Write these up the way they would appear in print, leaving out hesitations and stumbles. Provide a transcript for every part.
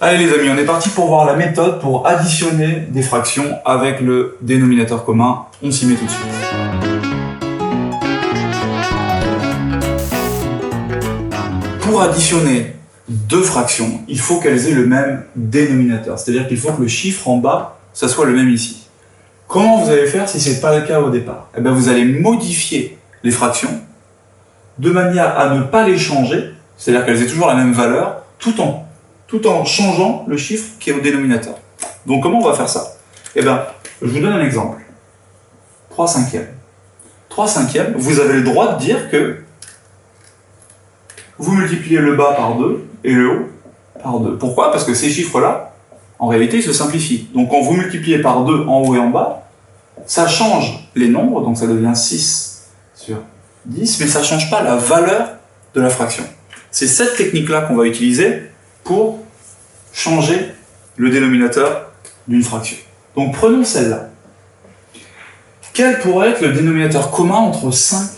Allez les amis, on est parti pour voir la méthode pour additionner des fractions avec le dénominateur commun. On s'y met tout de suite. Pour additionner deux fractions, il faut qu'elles aient le même dénominateur. C'est-à-dire qu'il faut que le chiffre en bas, ça soit le même ici. Comment vous allez faire si ce n'est pas le cas au départ? Eh bien, vous allez modifier les fractions de manière à ne pas les changer, c'est-à-dire qu'elles aient toujours la même valeur, tout en changeant le chiffre qui est au dénominateur. Donc comment on va faire ça? Eh bien, je vous donne un exemple. 3 cinquièmes. 3 cinquièmes, vous avez le droit de dire que vous multipliez le bas par 2 et le haut par 2. Pourquoi? Parce que ces chiffres-là, en réalité, ils se simplifient. Donc quand vous multipliez par 2 en haut et en bas, ça change les nombres, donc ça devient 6 sur 10, mais ça ne change pas la valeur de la fraction. C'est cette technique-là qu'on va utiliser pour changer le dénominateur d'une fraction. Donc prenons celle-là. Quel pourrait être le dénominateur commun entre 5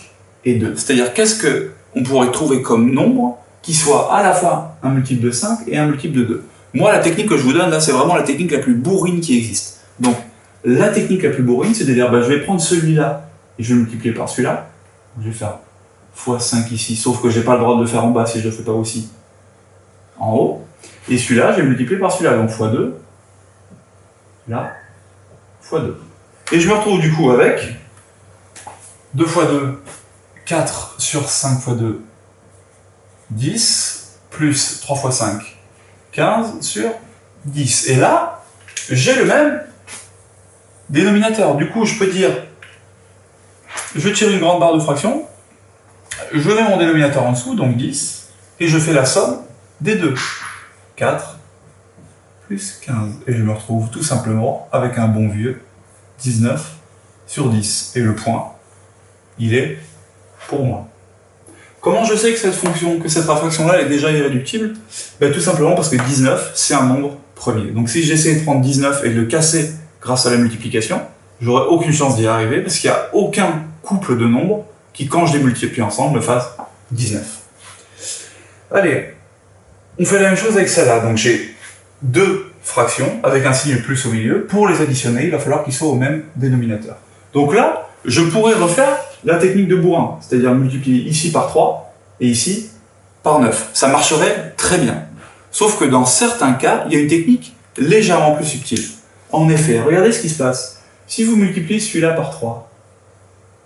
et 2? C'est-à-dire qu'est-ce qu'on pourrait trouver comme nombre qui soit à la fois un multiple de 5 et un multiple de 2? Moi, la technique que je vous donne là, c'est vraiment la technique la plus bourrine qui existe. Donc, la technique la plus bourrine, c'est de dire, je vais prendre celui-là et je vais le multiplier par celui-là. Je vais faire fois 5 ici, sauf que je n'ai pas le droit de le faire en bas si je ne le fais pas aussi en haut. Et celui-là, je vais multiplier par celui-là, donc fois 2, là, fois 2. Et je me retrouve du coup avec 2 fois 2, 4 sur 5 fois 2, 10, plus 3 fois 5, 15 sur 10. Et là, j'ai le même dénominateur. Du coup, je peux dire, je tire une grande barre de fraction, je mets mon dénominateur en dessous, donc 10, et je fais la somme des deux. 4 plus 15. Et je me retrouve tout simplement avec un bon vieux 19 sur 10. Et le point, il est pour moi. Comment je sais que cette fonction, que cette fraction-là est déjà irréductible? Tout simplement parce que 19, c'est un nombre premier. Donc si j'essaie de prendre 19 et de le casser grâce à la multiplication, j'aurai aucune chance d'y arriver parce qu'il n'y a aucun couple de nombres qui, quand je les multiplie ensemble, me fasse 19. Allez, on fait la même chose avec celle-là. Donc j'ai deux fractions avec un signe plus au milieu. Pour les additionner, il va falloir qu'ils soient au même dénominateur. Donc là, je pourrais refaire la technique de bourrin, c'est-à-dire multiplier ici par 3 et ici par 9. Ça marcherait très bien. Sauf que dans certains cas, il y a une technique légèrement plus subtile. En effet, regardez ce qui se passe. Si vous multipliez celui-là par 3,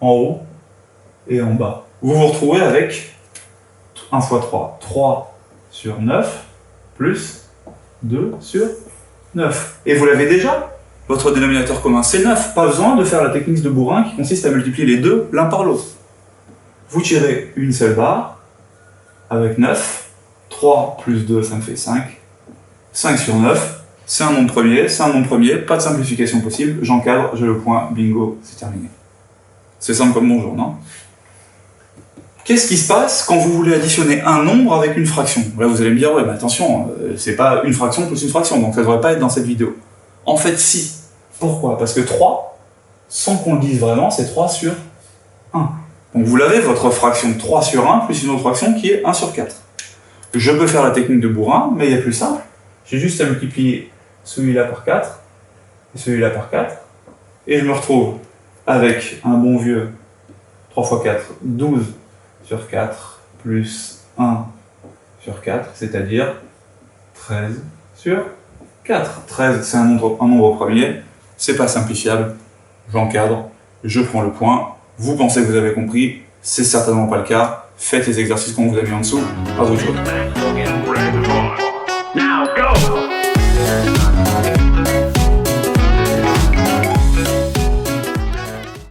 en haut et en bas, vous vous retrouvez avec 1 fois 3. 3 sur 9, plus 2 sur 9. Et vous l'avez déjà, votre dénominateur commun, c'est 9. Pas besoin de faire la technique de bourrin qui consiste à multiplier les deux l'un par l'autre. Vous tirez une seule barre, avec 9. 3 plus 2, ça me fait 5. 5 sur 9, c'est un nombre premier, pas de simplification possible, j'encadre, j'ai le point, bingo, c'est terminé. C'est simple comme bonjour, non? Qu'est-ce qui se passe quand vous voulez additionner un nombre avec une fraction? Là, vous allez me dire, ouais, attention, c'est pas une fraction plus une fraction, donc ça ne devrait pas être dans cette vidéo. En fait, si. Pourquoi? Parce que 3, sans qu'on le dise vraiment, c'est 3 sur 1. Donc vous l'avez, votre fraction 3 sur 1, plus une autre fraction qui est 1 sur 4. Je peux faire la technique de bourrin, mais il y a plus simple. J'ai juste à multiplier celui-là par 4, et celui-là par 4, et je me retrouve avec un bon vieux 3 fois 4, 12 sur 4, plus 1 sur 4, c'est-à-dire 13 sur 4. 13, c'est un nombre premier, c'est pas simplifiable, j'encadre, je prends le point, vous pensez que vous avez compris, c'est certainement pas le cas, faites les exercices qu'on vous a mis en dessous, à vous de jouer.